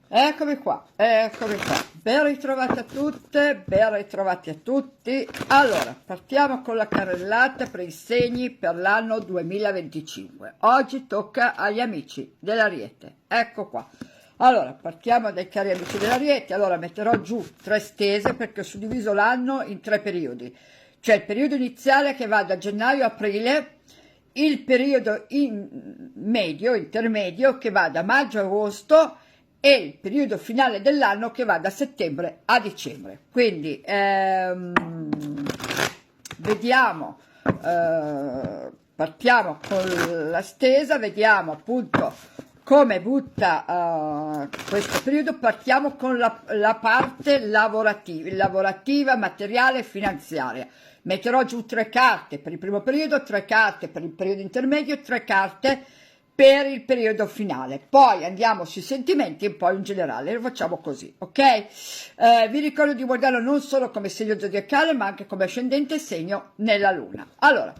eccomi qua, ben ritrovate a tutte, ben ritrovati a tutti. Allora, partiamo con la carrellata per i segni per l'anno 2025. Oggi tocca agli amici dell'Ariete, ecco qua. Allora, partiamo dai cari amici dell'Ariete. Allora, metterò giù tre stese perché ho suddiviso l'anno in tre periodi. C'è il periodo iniziale che va da gennaio a aprile, il periodo medio, intermedio, che va da maggio a agosto, e il periodo finale dell'anno che va da settembre a dicembre. Quindi vediamo, partiamo con la stesa, vediamo appunto come butta questo periodo. Partiamo con la parte lavorativa, materiale e finanziaria. Metterò giù tre carte per il primo periodo, tre carte per il periodo intermedio, tre carte per il periodo finale. Poi andiamo sui sentimenti e poi in generale lo facciamo così, ok? Vi ricordo di guardarlo non solo come segno zodiacale ma anche come ascendente segno nella luna. Allora,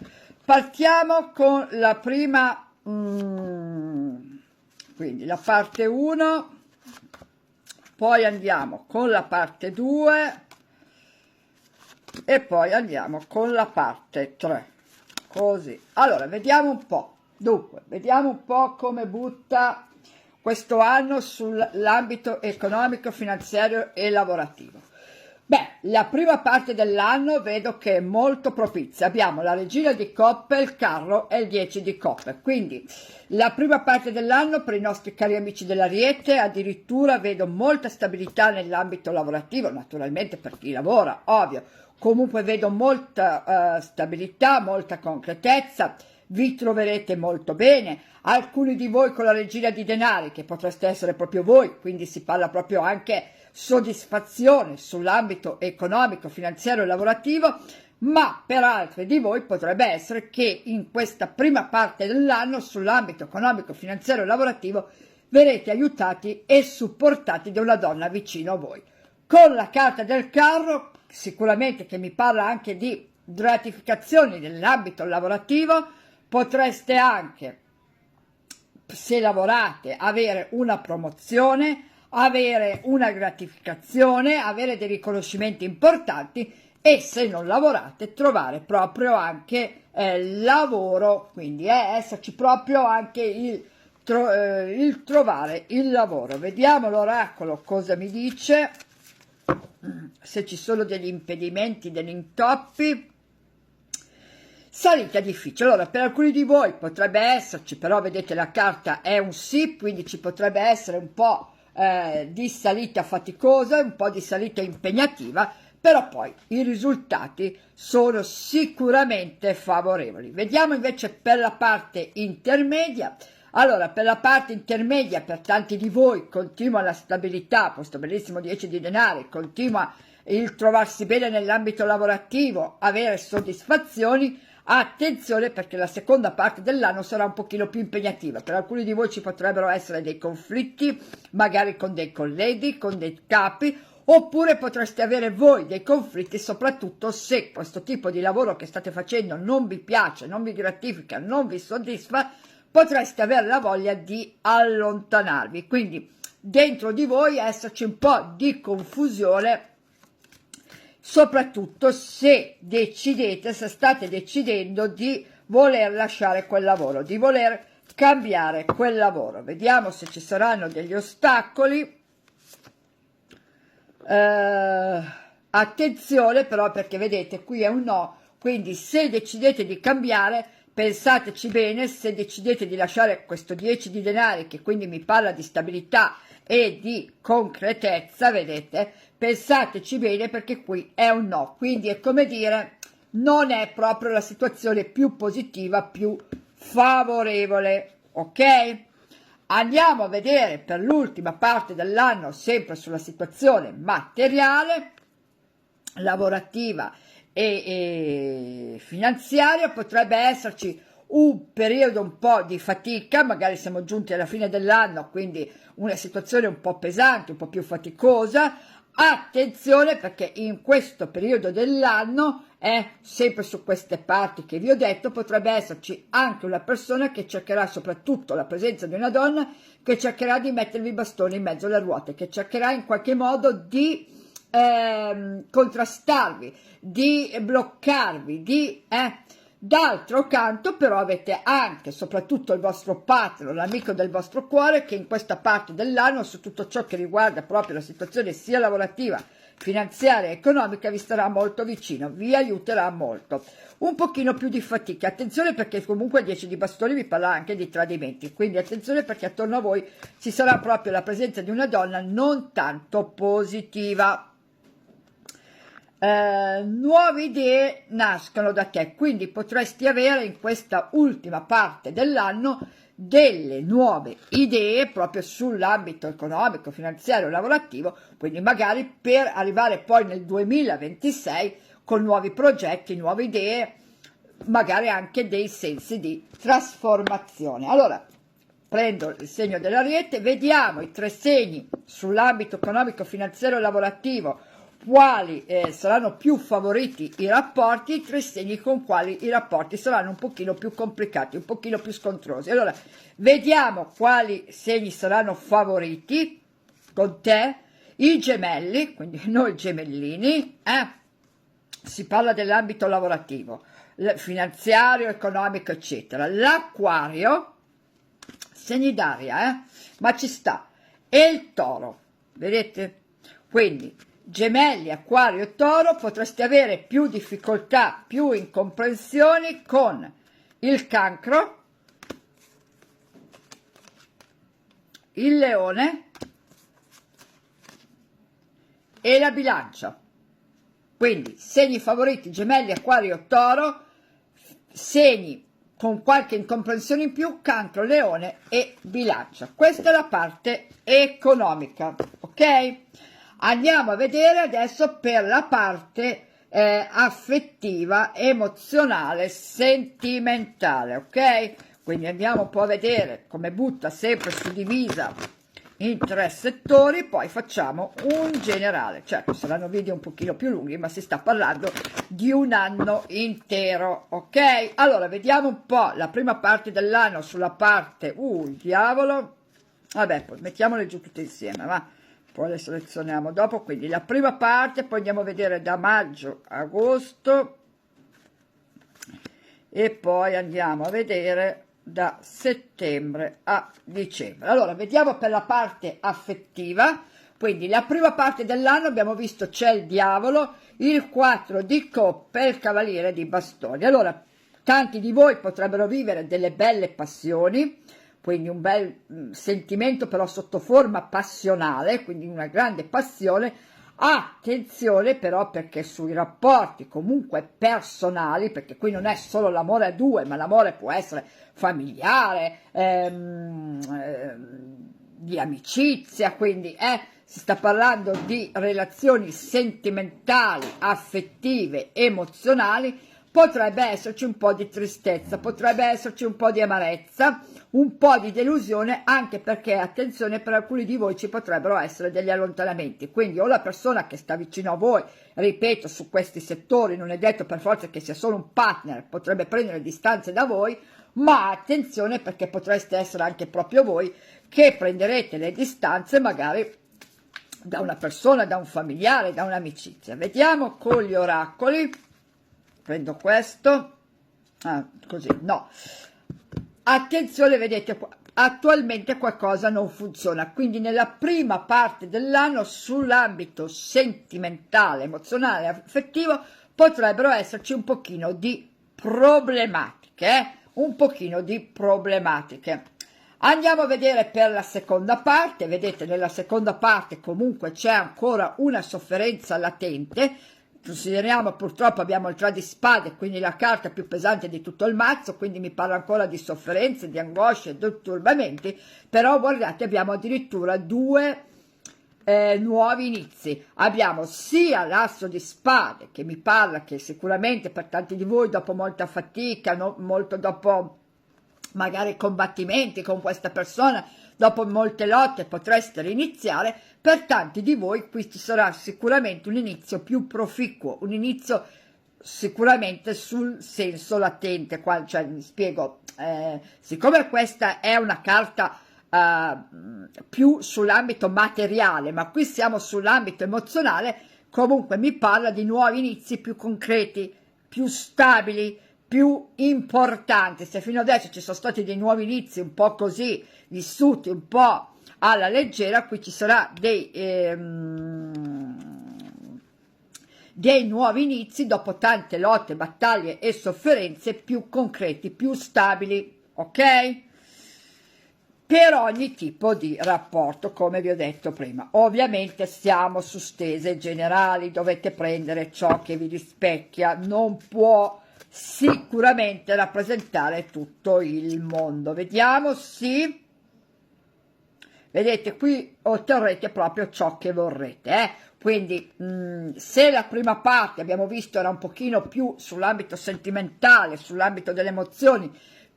partiamo con la prima, quindi la parte 1, poi andiamo con la parte 2 e poi andiamo con la parte 3, così. Allora, vediamo un po'. Dunque, vediamo un po' come butta questo anno sull'ambito economico, finanziario e lavorativo. Beh, la prima parte dell'anno vedo che è molto propizia. Abbiamo la regina di coppe, il carro e il 10 di coppe. Quindi la prima parte dell'anno per i nostri cari amici dell'Ariete addirittura vedo molta stabilità nell'ambito lavorativo, naturalmente per chi lavora, ovvio. Comunque vedo molta stabilità, molta concretezza. Vi troverete molto bene. Alcuni di voi con la regina di denari, che potreste essere proprio voi, quindi si parla proprio anche soddisfazione sull'ambito economico, finanziario e lavorativo, ma per altri di voi potrebbe essere che in questa prima parte dell'anno sull'ambito economico, finanziario e lavorativo verrete aiutati e supportati da una donna vicino a voi. Con la carta del carro, sicuramente che mi parla anche di gratificazioni nell'ambito lavorativo, potreste anche, se lavorate, avere una promozione, avere una gratificazione, avere dei riconoscimenti importanti, e se non lavorate trovare proprio anche lavoro, quindi esserci proprio anche il trovare il lavoro. Vediamo l'oracolo cosa mi dice, se ci sono degli impedimenti, degli intoppi. Salita difficile. Allora, per alcuni di voi potrebbe esserci, però vedete la carta è un sì, quindi ci potrebbe essere un po' di salita faticosa, un po' di salita impegnativa, però poi i risultati sono sicuramente favorevoli. Vediamo invece per la parte intermedia. Allora, per la parte intermedia, per tanti di voi continua la stabilità, questo bellissimo 10 di denari, continua il trovarsi bene nell'ambito lavorativo, avere soddisfazioni. Attenzione perché la seconda parte dell'anno sarà un pochino più impegnativa. Per alcuni di voi ci potrebbero essere dei conflitti, magari con dei colleghi, con dei capi, oppure potreste avere voi dei conflitti, soprattutto se questo tipo di lavoro che state facendo non vi piace, non vi gratifica, non vi soddisfa, potreste avere la voglia di allontanarvi. Quindi dentro di voi esserci un po' di confusione, soprattutto se decidete, se state decidendo di voler lasciare quel lavoro, di voler cambiare quel lavoro. Vediamo se ci saranno degli ostacoli. Attenzione però, perché vedete qui è un no, quindi se decidete di cambiare, pensateci bene. Se decidete di lasciare questo 10 di denari, che quindi mi parla di stabilità e di concretezza, vedete, pensateci bene perché qui è un no, quindi è come dire non è proprio la situazione più positiva, più favorevole, ok? Andiamo a vedere per l'ultima parte dell'anno, sempre sulla situazione materiale, lavorativa e finanziaria. Potrebbe esserci un periodo un po' di fatica, magari siamo giunti alla fine dell'anno, quindi una situazione un po' pesante, un po' più faticosa. Attenzione perché in questo periodo dell'anno sempre su queste parti che vi ho detto, potrebbe esserci anche una persona che cercherà, soprattutto la presenza di una donna, che cercherà di mettervi i bastoni in mezzo alle ruote, che cercherà in qualche modo di contrastarvi, di bloccarvi, D'altro canto però avete anche, soprattutto il vostro partner, l'amico del vostro cuore, che in questa parte dell'anno, su tutto ciò che riguarda proprio la situazione sia lavorativa, finanziaria e economica, vi starà molto vicino, vi aiuterà molto. Un pochino più di fatica, attenzione perché comunque il 10 di bastoni vi parla anche di tradimenti, quindi attenzione perché attorno a voi ci sarà proprio la presenza di una donna non tanto positiva. Nuove idee nascono da te, quindi potresti avere in questa ultima parte dell'anno delle nuove idee proprio sull'ambito economico, finanziario, lavorativo, quindi magari per arrivare poi nel 2026 con nuovi progetti, nuove idee, magari anche dei sensi di trasformazione. Allora, prendo il segno dell'Ariete, vediamo i 3 segni sull'ambito economico, finanziario e lavorativo, quali saranno più favoriti i rapporti, i 3 segni con quali i rapporti saranno un pochino più complicati, un pochino più scontrosi. Allora, vediamo quali segni saranno favoriti con te. I gemelli, quindi noi gemellini, si parla dell'ambito lavorativo, finanziario, economico, eccetera. L'acquario, segni d'aria, ma ci sta, e il toro, vedete? Quindi gemelli, acquario e toro, potreste avere più difficoltà, più incomprensioni con il cancro, il leone e la bilancia. Quindi segni favoriti gemelli, acquario, toro, segni con qualche incomprensione in più, cancro, leone e bilancia. Questa è la parte economica, ok? Andiamo a vedere adesso per la parte affettiva, emozionale, sentimentale, ok? Quindi andiamo un po' a vedere come butta, sempre suddivisa in 3 settori, poi facciamo un generale. Certo, saranno video un pochino più lunghi, ma si sta parlando di un anno intero, ok? Allora, vediamo un po' la prima parte dell'anno sulla parte, il diavolo, vabbè, poi mettiamole giù tutte insieme, va? Poi le selezioniamo dopo, quindi la prima parte, poi andiamo a vedere da maggio a agosto e poi andiamo a vedere da settembre a dicembre. Allora, vediamo per la parte affettiva, quindi la prima parte dell'anno abbiamo visto c'è il diavolo, il 4 di coppe e il cavaliere di bastoni. Allora, tanti di voi potrebbero vivere delle belle passioni, quindi un bel sentimento però sotto forma passionale, quindi una grande passione. Attenzione però perché sui rapporti comunque personali, perché qui non è solo l'amore a 2, ma l'amore può essere familiare, di amicizia, quindi si sta parlando di relazioni sentimentali, affettive, emozionali. Potrebbe esserci un po' di tristezza, potrebbe esserci un po' di amarezza, un po' di delusione, anche perché, attenzione, per alcuni di voi ci potrebbero essere degli allontanamenti, quindi o la persona che sta vicino a voi, ripeto, su questi settori, non è detto per forza che sia solo un partner, potrebbe prendere distanze da voi, ma attenzione perché potreste essere anche proprio voi che prenderete le distanze magari da una persona, da un familiare, da un'amicizia. Vediamo con gli oracoli. Prendo questo, così, no, attenzione, vedete, attualmente qualcosa non funziona, quindi nella prima parte dell'anno sull'ambito sentimentale, emozionale, affettivo potrebbero esserci un pochino di problematiche, un pochino di problematiche. Andiamo a vedere per la seconda parte, vedete nella seconda parte comunque c'è ancora una sofferenza latente. Consideriamo, purtroppo abbiamo il 3 di spade, quindi la carta più pesante di tutto il mazzo, quindi mi parla ancora di sofferenze, di angosce, di turbamenti, però guardate abbiamo addirittura 2 nuovi inizi. Abbiamo sia l'asso di spade che mi parla che sicuramente per tanti di voi dopo molta fatica, molto dopo magari combattimenti con questa persona, dopo molte lotte potreste riniziare. Per tanti di voi qui ci sarà sicuramente un inizio più proficuo, un inizio sicuramente sul senso latente, cioè mi spiego, siccome questa è una carta più sull'ambito materiale, ma qui siamo sull'ambito emozionale, comunque mi parla di nuovi inizi più concreti, più stabili, più importanti. Se fino adesso ci sono stati dei nuovi inizi un po' così, vissuti un po' alla leggera, qui ci sarà dei nuovi inizi dopo tante lotte, battaglie e sofferenze, più concreti, più stabili, ok? Per ogni tipo di rapporto, come vi ho detto prima. Ovviamente siamo su stese generali, dovete prendere ciò che vi rispecchia, non può sicuramente rappresentare tutto il mondo. Vediamo, sì, vedete, qui otterrete proprio ciò che vorrete, quindi se la prima parte abbiamo visto era un pochino più sull'ambito sentimentale, sull'ambito delle emozioni,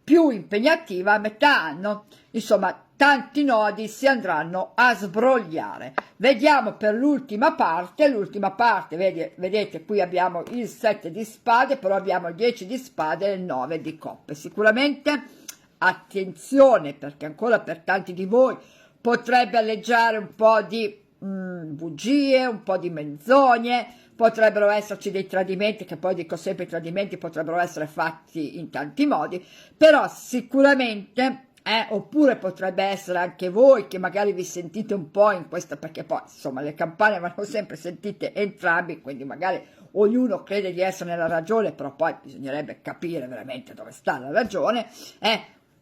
più impegnativa, a metà anno, insomma, tanti nodi si andranno a sbrogliare. Vediamo per l'ultima parte, vedete, qui abbiamo il 7 di spade, però abbiamo il 10 di spade e il 9 di coppe. Sicuramente attenzione, perché ancora per tanti di voi potrebbe alleggiare un po' di bugie, un po' di menzogne, potrebbero esserci dei tradimenti, che poi dico sempre i tradimenti potrebbero essere fatti in tanti modi, però sicuramente, oppure potrebbe essere anche voi che magari vi sentite un po' in questa, perché poi insomma le campane vanno sempre sentite entrambi, quindi magari ognuno crede di essere nella ragione, però poi bisognerebbe capire veramente dove sta la ragione,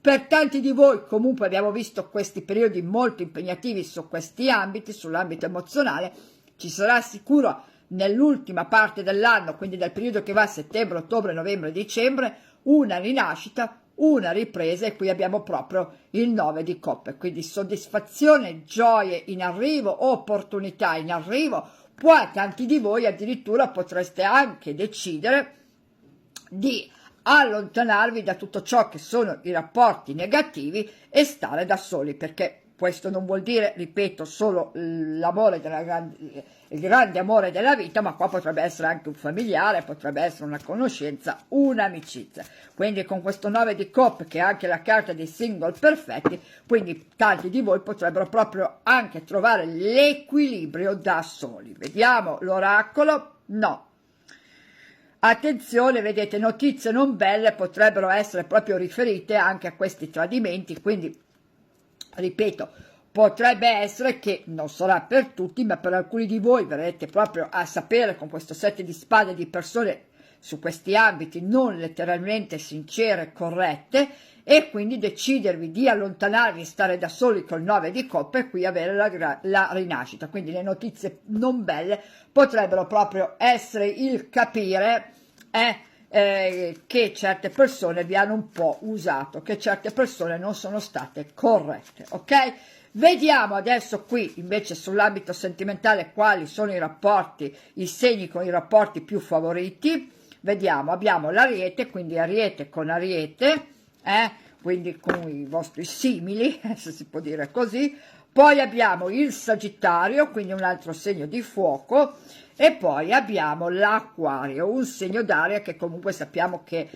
Per tanti di voi comunque abbiamo visto questi periodi molto impegnativi su questi ambiti, sull'ambito emozionale, ci sarà sicuro nell'ultima parte dell'anno, quindi dal periodo che va a settembre, ottobre, novembre, dicembre, una rinascita, una ripresa, e qui abbiamo proprio il 9 di coppe, quindi soddisfazione, gioie in arrivo, opportunità in arrivo. Poi tanti di voi addirittura potreste anche decidere di allontanarvi da tutto ciò che sono i rapporti negativi e stare da soli, perché questo non vuol dire, ripeto, solo l'amore il grande amore della vita, ma qua potrebbe essere anche un familiare, potrebbe essere una conoscenza, un'amicizia. Quindi con questo 9 di coppe, che è anche la carta dei single perfetti, quindi tanti di voi potrebbero proprio anche trovare l'equilibrio da soli. Vediamo l'oracolo. No. Attenzione, vedete, notizie non belle potrebbero essere proprio riferite anche a questi tradimenti, quindi ripeto, potrebbe essere che non sarà per tutti, ma per alcuni di voi verrete proprio a sapere con questo 7 di spade di persone su questi ambiti non letteralmente sincere, corrette, e quindi decidervi di allontanarvi e stare da soli col 9 di coppe e qui avere la rinascita. Quindi le notizie non belle potrebbero proprio essere il capire che certe persone vi hanno un po' usato, che certe persone non sono state corrette, ok? Vediamo adesso qui invece sull'ambito sentimentale quali sono i rapporti, i segni con i rapporti più favoriti. Vediamo, abbiamo l'Ariete, quindi Ariete con Ariete, quindi con i vostri simili, se si può dire così. Poi abbiamo il Sagittario, quindi un altro segno di fuoco, e poi abbiamo l'Acquario, un segno d'aria che comunque sappiamo che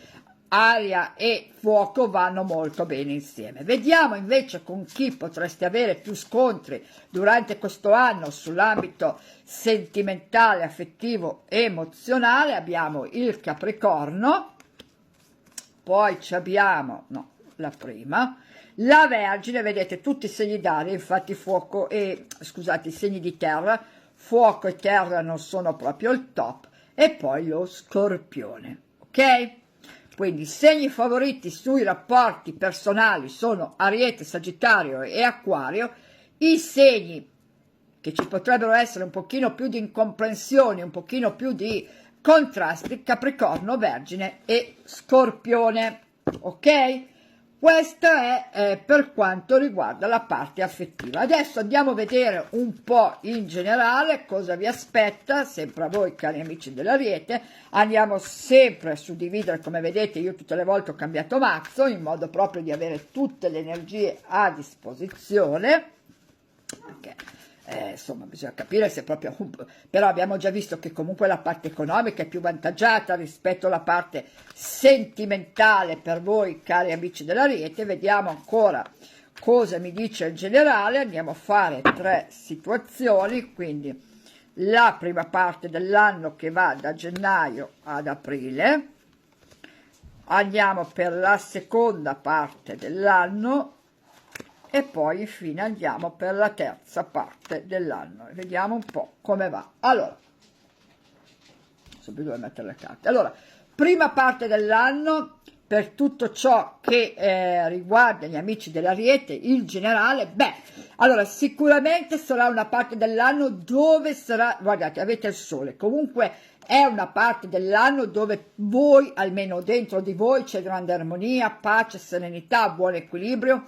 aria e fuoco vanno molto bene insieme. Vediamo invece con chi potreste avere più scontri durante questo anno sull'ambito sentimentale, affettivo e emozionale. Abbiamo il Capricorno, poi abbiamo, no, la prima, la Vergine, vedete tutti i segni d'aria, infatti fuoco e, scusate, i segni di terra, fuoco e terra non sono proprio il top, e poi lo Scorpione, ok? Quindi i segni favoriti sui rapporti personali sono Ariete, Sagittario e Acquario. I segni che ci potrebbero essere un pochino più di incomprensioni, un pochino più di contrasti, Capricorno, Vergine e Scorpione, ok? Questo è per quanto riguarda la parte affettiva. Adesso andiamo a vedere un po' in generale cosa vi aspetta, sempre a voi cari amici dell'Ariete. Andiamo sempre a suddividere, come vedete io tutte le volte ho cambiato mazzo, in modo proprio di avere tutte le energie a disposizione, perché insomma bisogna capire se proprio, però abbiamo già visto che comunque la parte economica è più vantaggiata rispetto alla parte sentimentale per voi cari amici dell'Ariete. Vediamo ancora cosa mi dice in generale, andiamo a fare 3 situazioni, quindi la prima parte dell'anno che va da gennaio ad aprile, andiamo per la seconda parte dell'anno e poi infine andiamo per la terza parte dell'anno. Vediamo un po' come va. Allora, subito devo mettere le carte. Allora, prima parte dell'anno, per tutto ciò che riguarda gli amici dell'Ariete, il generale, beh, allora sicuramente sarà una parte dell'anno dove sarà, guardate, avete il sole, comunque è una parte dell'anno dove voi, almeno dentro di voi, c'è grande armonia, pace, serenità, buon equilibrio,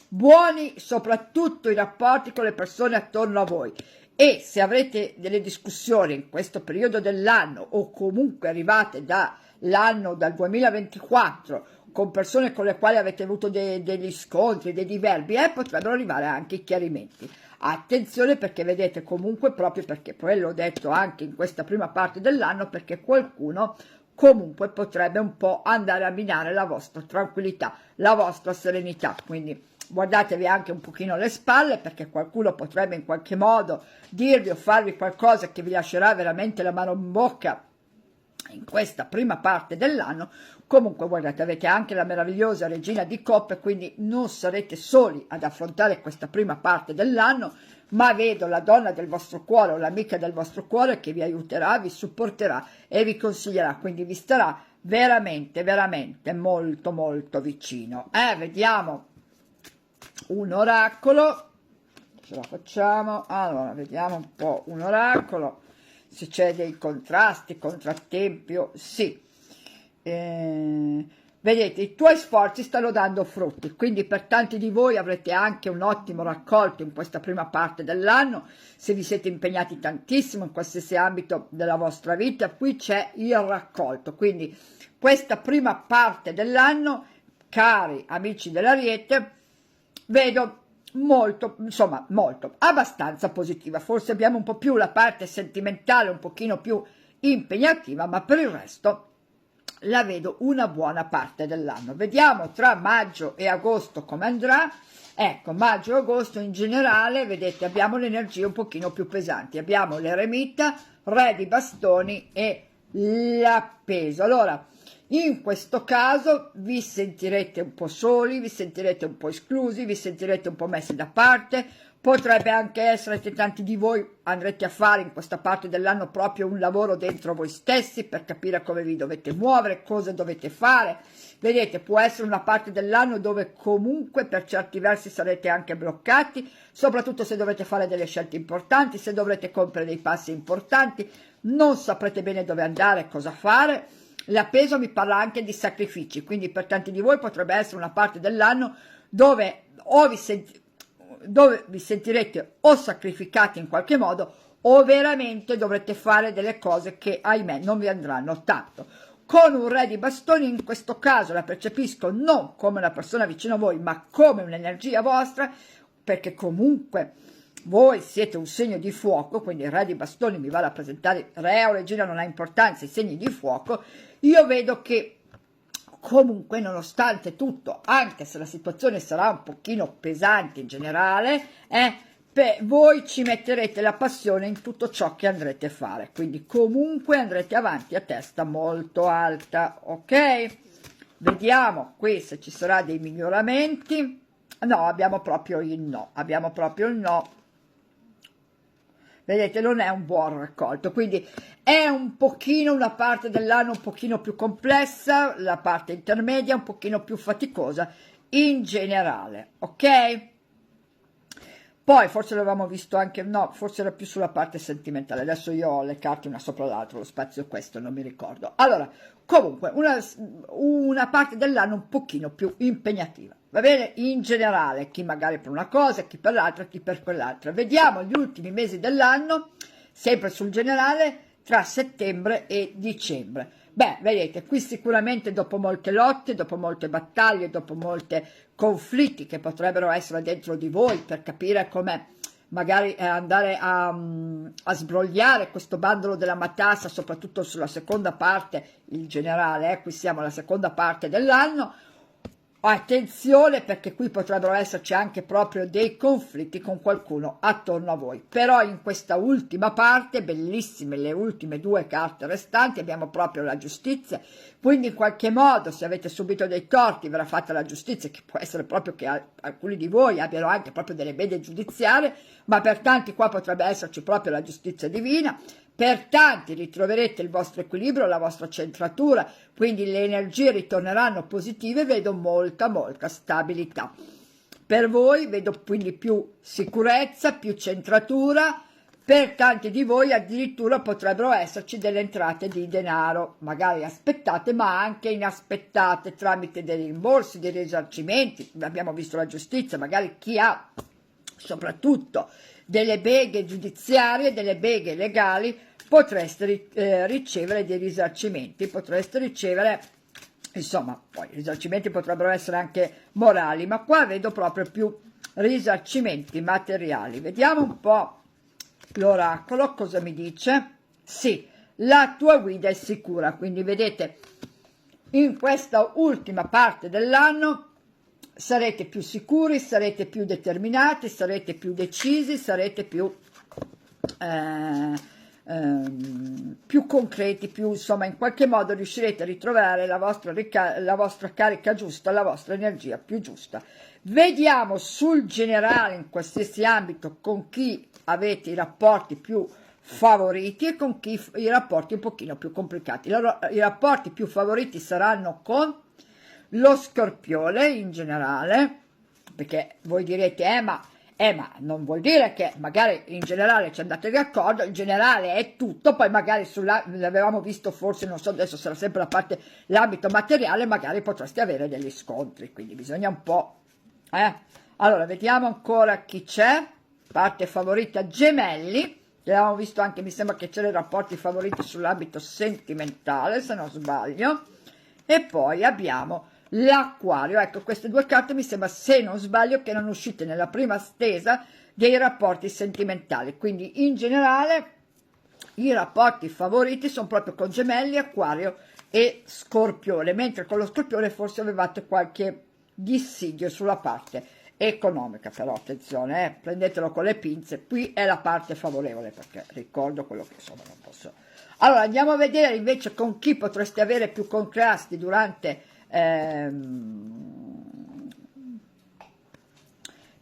buoni soprattutto i rapporti con le persone attorno a voi. E se avrete delle discussioni in questo periodo dell'anno o comunque arrivate dall'anno, dal 2024, con persone con le quali avete avuto degli scontri, dei diverbi, potrebbero arrivare anche i chiarimenti. Attenzione, perché vedete, comunque, proprio perché poi l'ho detto anche in questa prima parte dell'anno, perché qualcuno comunque potrebbe un po' andare a minare la vostra tranquillità, la vostra serenità, quindi guardatevi anche un pochino le spalle, perché qualcuno potrebbe in qualche modo dirvi o farvi qualcosa che vi lascerà veramente la mano in bocca in questa prima parte dell'anno. Comunque guardate, avete anche la meravigliosa regina di coppe, quindi non sarete soli ad affrontare questa prima parte dell'anno, ma vedo la donna del vostro cuore o l'amica del vostro cuore che vi aiuterà, vi supporterà e vi consiglierà, quindi vi starà veramente veramente molto molto vicino. Vediamo un oracolo, ce la facciamo. Allora vediamo un po' un oracolo, se c'è dei contrasti, contrattempi, sì. Vedete, i tuoi sforzi stanno dando frutti, quindi per tanti di voi avrete anche un ottimo raccolto in questa prima parte dell'anno, se vi siete impegnati tantissimo in qualsiasi ambito della vostra vita. Qui c'è il raccolto, quindi questa prima parte dell'anno, cari amici dell'Ariete, vedo molto, insomma molto, abbastanza positiva. Forse abbiamo un po' più la parte sentimentale, un pochino più impegnativa, ma per il resto la vedo una buona parte dell'anno. Vediamo tra maggio e agosto come andrà. Ecco, maggio e agosto in generale, vedete, abbiamo le energie un pochino più pesanti. Abbiamo l'eremita, re di bastoni e l'appeso. Allora, in questo caso vi sentirete un po' soli, vi sentirete un po' esclusi, vi sentirete un po' messi da parte. Potrebbe anche essere che tanti di voi andrete a fare in questa parte dell'anno proprio un lavoro dentro voi stessi per capire come vi dovete muovere, cosa dovete fare. Vedete, può essere una parte dell'anno dove comunque per certi versi sarete anche bloccati, soprattutto se dovete fare delle scelte importanti, se dovrete compiere dei passi importanti, non saprete bene dove andare, cosa fare. L'appeso mi parla anche di sacrifici, quindi per tanti di voi potrebbe essere una parte dell'anno dove vi sentirete o sacrificati in qualche modo o veramente dovrete fare delle cose che ahimè non vi andranno tanto. Con un re di bastoni in questo caso la percepisco non come una persona vicino a voi, ma come un'energia vostra, perché comunque voi siete un segno di fuoco, quindi il re di bastoni mi va a rappresentare, re o regina non ha importanza, i segni di fuoco. Io vedo che comunque, nonostante tutto, anche se la situazione sarà un pochino pesante in generale, voi ci metterete la passione in tutto ciò che andrete a fare, quindi comunque andrete avanti a testa molto alta, ok? Vediamo qui se ci sarà dei miglioramenti. No, abbiamo proprio il no, abbiamo proprio il no. Vedete, non è un buon raccolto, quindi è un pochino una parte dell'anno un pochino più complessa, la parte intermedia un pochino più faticosa in generale, ok? Poi forse l'avevamo visto anche, no, forse era più sulla parte sentimentale, adesso io ho le carte una sopra l'altra, lo spazio è questo, non mi ricordo. Allora, comunque, una parte dell'anno un pochino più impegnativa, va bene? In generale, chi magari per una cosa, chi per l'altra, chi per quell'altra. Vediamo gli ultimi mesi dell'anno, sempre sul generale, tra settembre e dicembre. Beh, vedete, qui sicuramente dopo molte lotte, dopo molte battaglie, dopo molti conflitti che potrebbero essere dentro di voi per capire come magari andare a sbrogliare questo bandolo della matassa, soprattutto sulla seconda parte, il generale, qui siamo alla seconda parte dell'anno. Attenzione, perché qui potrebbero esserci anche proprio dei conflitti con qualcuno attorno a voi. Però in questa ultima parte, bellissime le ultime due carte restanti, abbiamo proprio la giustizia, quindi in qualche modo se avete subito dei torti verrà fatta la giustizia, che può essere proprio che alcuni di voi abbiano anche proprio delle bede giudiziarie, ma per tanti qua potrebbe esserci proprio la giustizia divina. Per tanti ritroverete il vostro equilibrio, la vostra centratura, quindi le energie ritorneranno positive, vedo molta stabilità. Per voi vedo quindi più sicurezza, più centratura, per tanti di voi addirittura potrebbero esserci delle entrate di denaro, magari aspettate ma anche inaspettate, tramite dei rimborsi, dei risarcimenti. Abbiamo visto la giustizia, magari chi ha soprattutto delle beghe giudiziarie, delle beghe legali, potreste ricevere dei risarcimenti, potreste ricevere, insomma, poi i risarcimenti potrebbero essere anche morali, ma qua vedo proprio più risarcimenti materiali. Vediamo un po' l'oracolo cosa mi dice. Sì, la tua guida è sicura, quindi vedete, in questa ultima parte dell'anno sarete più sicuri, sarete più determinati, sarete più decisi, sarete più concreti, più, insomma, in qualche modo riuscirete a ritrovare la vostra carica giusta, la vostra energia più giusta. Vediamo sul generale, in qualsiasi ambito, con chi avete i rapporti più favoriti e con chi i rapporti un pochino più complicati. I rapporti più favoriti saranno con lo Scorpione in generale, perché voi direte ma non vuol dire che magari in generale ci andate d'accordo, in generale è tutto, poi magari l'avevamo visto, forse non so, adesso sarà sempre l'ambito materiale, magari potreste avere degli scontri, quindi bisogna un po', Allora, vediamo ancora chi c'è. Parte favorita Gemelli, abbiamo visto anche, mi sembra che c'erano i rapporti favoriti sull'ambito sentimentale, se non sbaglio, e poi abbiamo l'Acquario. Ecco, queste due carte mi sembra, se non sbaglio, che erano uscite nella prima stesa dei rapporti sentimentali, quindi in generale i rapporti favoriti sono proprio con Gemelli, Acquario e Scorpione, mentre con lo Scorpione forse avevate qualche dissidio sulla parte economica, però attenzione, prendetelo con le pinze, qui è la parte favorevole, perché ricordo quello che insomma non posso. Allora andiamo a vedere invece con chi potreste avere più contrasti durante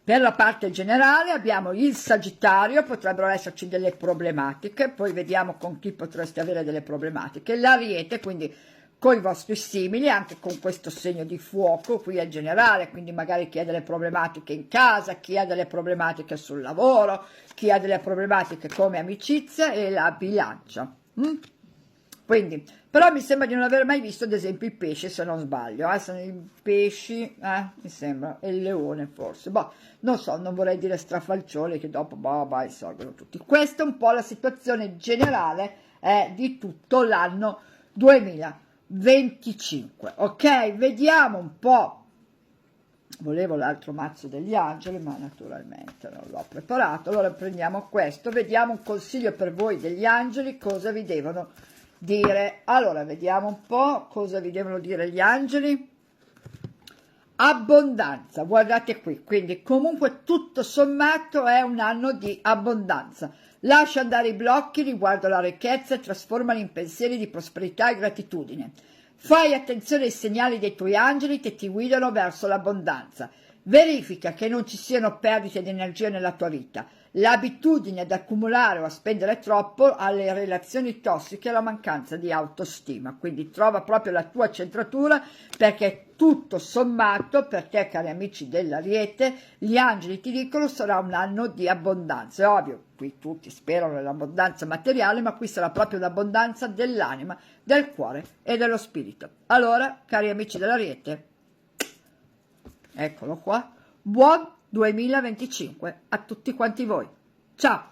per la parte generale. Abbiamo il Sagittario, potrebbero esserci delle problematiche, poi vediamo con chi potreste avere delle problematiche. L'Ariete, quindi con i vostri simili, anche con questo segno di fuoco, qui è generale, quindi magari chi ha delle problematiche in casa, chi ha delle problematiche sul lavoro, chi ha delle problematiche come amicizia, e la Bilancia. Quindi, però mi sembra di non aver mai visto ad esempio i pesci, se non sbaglio, sono i pesci, mi sembra, e il leone forse, boh, non so, non vorrei dire strafalcioni che dopo risolvono tutti. Questa è un po' la situazione generale di tutto l'anno 2025, ok? Vediamo un po', volevo l'altro mazzo degli angeli, ma naturalmente non l'ho preparato, allora prendiamo questo, vediamo un consiglio per voi degli angeli, cosa vi devono dire. Allora vediamo un po' cosa vi devono dire gli angeli. Abbondanza, guardate qui, quindi comunque tutto sommato è un anno di abbondanza. Lascia andare i blocchi riguardo la ricchezza e trasformali in pensieri di prosperità e gratitudine. Fai attenzione ai segnali dei tuoi angeli che ti guidano verso l'abbondanza. Verifica che non ci siano perdite di energia nella tua vita. L'abitudine ad accumulare o a spendere troppo alle relazioni tossiche e alla mancanza di autostima. Quindi trova proprio la tua centratura, perché tutto sommato per te, cari amici dell'Ariete, gli angeli ti dicono sarà un anno di abbondanza. È ovvio, qui tutti sperano nell'abbondanza materiale, ma qui sarà proprio l'abbondanza dell'anima, del cuore e dello spirito. Allora, cari amici dell'Ariete, eccolo qua, buon 2025 a tutti quanti voi. Ciao!